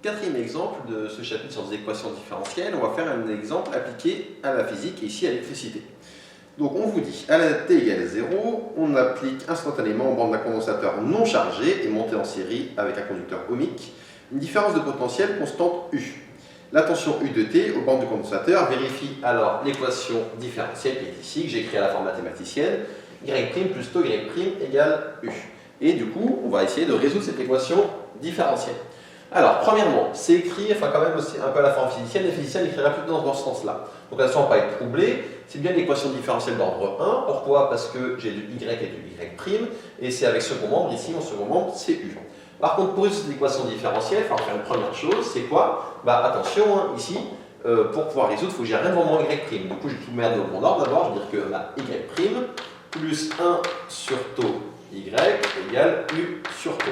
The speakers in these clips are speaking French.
Quatrième exemple de ce chapitre sur des équations différentielles, on va faire un exemple appliqué à la physique et ici à l'électricité. Donc on vous dit, à la t égale 0, on applique instantanément en bande d'un condensateur non chargé et monté en série avec un conducteur ohmique, une différence de potentiel constante U. La tension U de T aux bandes du condensateur vérifie alors l'équation différentielle qui est ici, que j'ai écrite à la forme mathématicienne, y' plus tau y' égale U. Et du coup, on va essayer de résoudre cette équation différentielle. Alors, premièrement, c'est écrit, enfin quand même aussi un peu à la forme physicienne, les physiciens l'écriraient plutôt dans ce sens-là. Donc là-dessus, on ne va pas être troublé. C'est bien l'équation différentielle d'ordre 1. Pourquoi? Parce que j'ai du y et du y', et c'est avec second membre, ici, mon second membre, c'est U. Par contre, pour résoudre cette équation différentielle, il faut faire une première chose, c'est quoi? Bah attention, hein, ici, pour pouvoir résoudre, il faut que j'ai rien devant mon y'. Du coup, je vais tout mettre dans mon ordre d'abord, je vais dire que la y' plus 1 sur tau y égale U sur tau.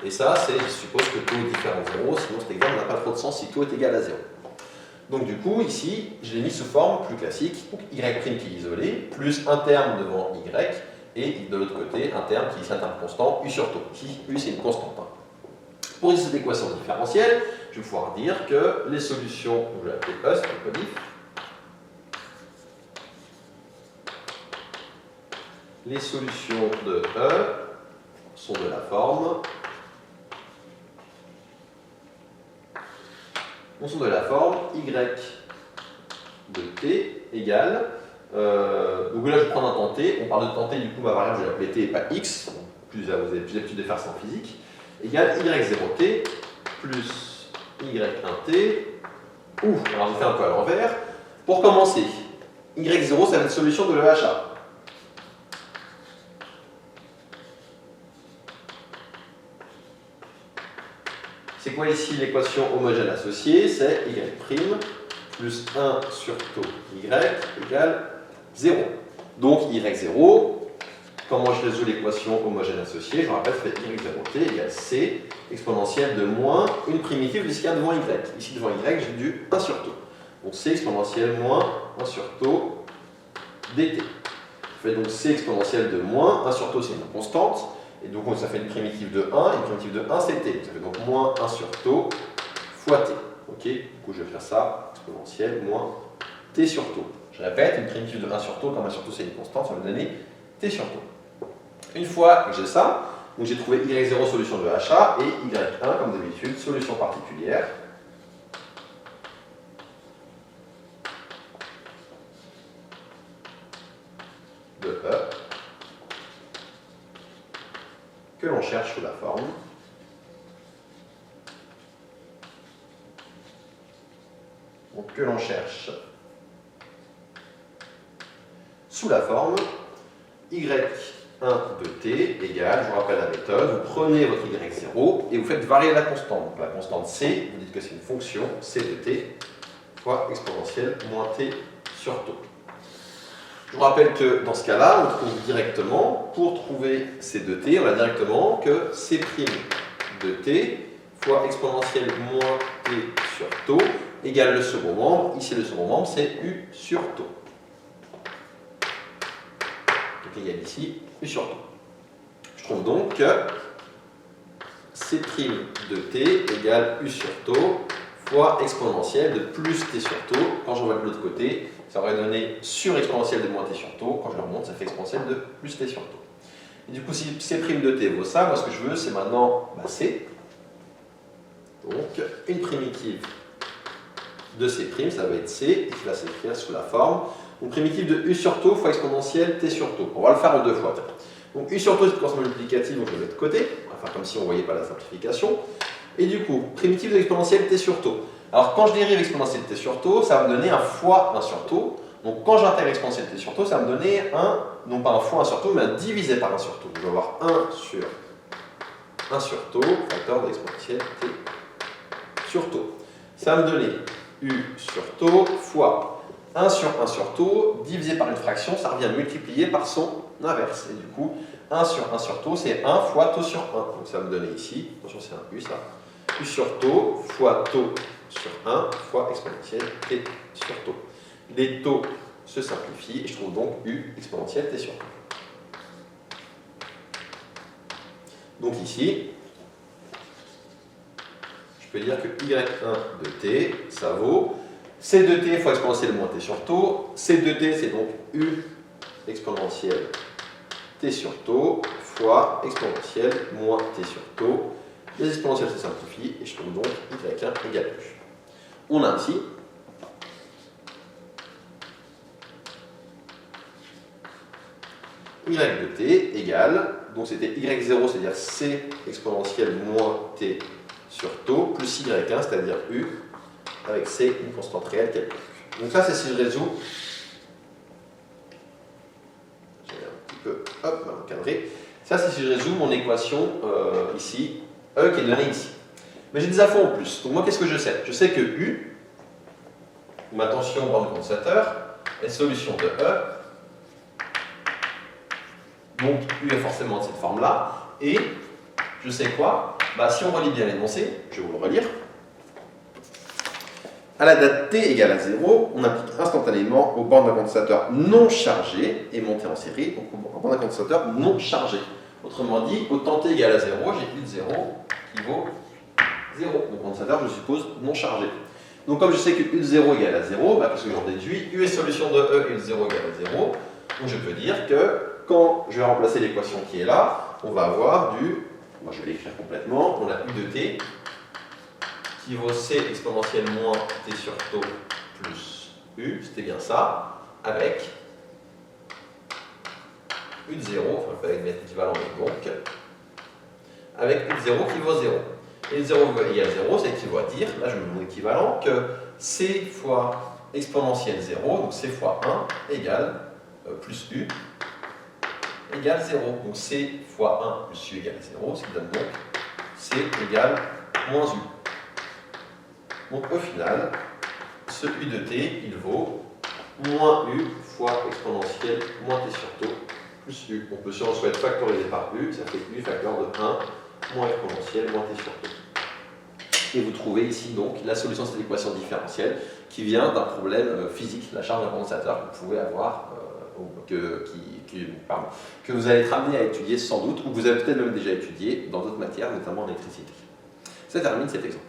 Et ça, c'est, je suppose que tau est différent de 0, sinon cet exemple n'a pas trop de sens si tau est égal à 0. Donc du coup, ici, je l'ai mis sous forme plus classique, donc y' qui est isolé, plus un terme devant y, et de l'autre côté, un terme qui est un terme constant, U sur tau. Ici, U, c'est une constante. Pour résoudre cette équation différentielle, je vais pouvoir dire que les solutions, je vais l'appeler E, c'est le codif, les solutions de E sont de la forme y de t égale, donc là je vais prendre un temps t, on parle de temps t, du coup ma variable je vais l'appeler t et pas x, vous avez plus l'habitude de faire ça en physique, égale y0t plus y1t, alors je fais un peu à l'envers. Pour commencer, y0 ça va être solution de l'EHA. C'est quoi ici l'équation homogène associée? C'est y' plus 1 sur tau y égale 0. Donc y0, comment je résous l'équation homogène associée? Je vous rappelle, c'est y0t égale c exponentielle de moins une primitive de ce qu'il y a devant y. Ici devant y, j'ai du 1 sur tau. Donc c exponentielle moins 1 sur tau dt. Je fais donc c exponentielle de moins 1 sur tau, c'est une constante. Et donc ça fait une primitive de 1, et une primitive de 1 c'est t. Ça fait donc moins 1 sur tau fois t. Ok, du coup je vais faire ça, exponentielle moins t sur tau. Je répète, une primitive de 1 sur tau, comme 1 sur tau c'est une constante, ça va me donner t sur tau. Une fois que j'ai ça, j'ai trouvé y0 solution de HA et y1 comme d'habitude, solution particulière. De E. Que l'on cherche sous la forme y1 de t égale, je vous rappelle la méthode, vous prenez votre y0 et vous faites varier la constante. Donc la constante c, vous dites que c'est une fonction c de t fois exponentielle moins t sur tau. Je vous rappelle que dans ce cas-là, on trouve directement, pour trouver c de t, on a directement que c' de t fois exponentielle moins t sur tau égale le second membre. Ici, le second membre, c'est u sur tau. Donc égal ici, u sur tau. Je trouve donc que c' de t égale u sur tau fois exponentielle de plus t sur tau. Quand j'en vois de l'autre côté, ça aurait donné sur exponentielle de moins t sur tau. Quand je le remonte, ça fait exponentielle de plus t sur tau. Et du coup, si c' de t vaut ça, moi ce que je veux, c'est maintenant c. Donc, une primitive de c', ça va être c, et qui va s'écrire sous la forme. Donc, primitive de u sur tau fois exponentielle t sur tau. On va le faire en deux fois. Donc, u sur tau, c'est une constante multiplicative, donc je vais le mettre de côté. Enfin, comme si on ne voyait pas la simplification. Et du coup, primitive de l'exponentielle t sur tau. Alors, quand je dérive exponentielle t sur tau, ça va me donner un fois 1 sur tau. Donc, quand j'intègre exponentielle t sur tau, ça va me donner un, non pas un fois 1 sur tau, mais un divisé par 1 sur tau. Donc, je vais avoir 1 sur tau, facteur de l'exponentielle t sur tau. Ça va me donner u sur tau fois 1 sur tau divisé par une fraction, ça revient multiplier par son inverse. Et du coup, 1 sur tau, c'est 1 fois tau sur 1. Donc ça va me donner ici, attention c'est un u ça, u sur tau fois tau sur 1 fois exponentielle t sur tau. Les taux se simplifient et je trouve donc u exponentielle t sur tau. Donc ici, peux dire que y1 de t, ça vaut c de t fois exponentielle moins t sur tau. C de t, c'est donc u exponentielle t sur tau fois exponentielle moins t sur tau. Les exponentielles se simplifient et je trouve donc y1 égale u. On a ainsi y de t égale, donc c'était y0, c'est-à-dire c exponentielle moins t sur tau, plus y1, c'est-à-dire u, avec c, une constante réelle qui est u. Donc ça, c'est si je résous, j'ai un petit peu, hop, encadré, ça c'est si je résous mon équation ici, e qui est donnée ici. Mais j'ai des infos en plus, donc moi qu'est-ce que je sais? Je sais que u, ma tension borne condensateur, est solution de e. Donc U est forcément de cette forme-là. Et je sais quoi? Bah, si on relie bien l'énoncé, je vais vous le relire. À la date t égale à 0, on applique instantanément aux bornes d'un condensateur non chargé et monté en série, donc aux bornes d'un condensateur non chargé. Autrement dit, au temps t égale à 0, j'ai U de 0 qui vaut 0. Donc condensateur, je suppose, non chargé. Donc comme je sais que U de 0 égale à 0, bah, qu'est-ce que j'en déduis? U est solution de E, U de 0 égale à 0. Donc je peux dire que quand je vais remplacer l'équation qui est là, on va avoir du, moi je vais l'écrire complètement, on a U de t qui vaut c exponentielle moins t sur tau plus U, c'était bien ça, avec U de 0, enfin il fallait mettre l'équivalent mais donc, avec U de 0 qui vaut 0. Et U de 0 égale 0, c'est équivaut à dire, là je mets mon équivalent, que c fois exponentielle 0, donc c fois 1 égale plus U, égale 0. Donc c fois 1 plus u égale 0, ce qui donne donc c égale moins u. Donc au final, ce u de t, il vaut moins u fois exponentielle moins t sur tau plus u. On peut, si on souhaite factoriser par u, ça fait u facteur de 1 moins exponentielle moins t sur tau. Et vous trouvez ici donc la solution de cette équation différentielle qui vient d'un problème physique, la charge d'un condensateur que vous pouvez avoir que vous allez être amené à étudier sans doute, ou que vous avez peut-être même déjà étudié dans d'autres matières, notamment en électricité. Ça termine cet exemple.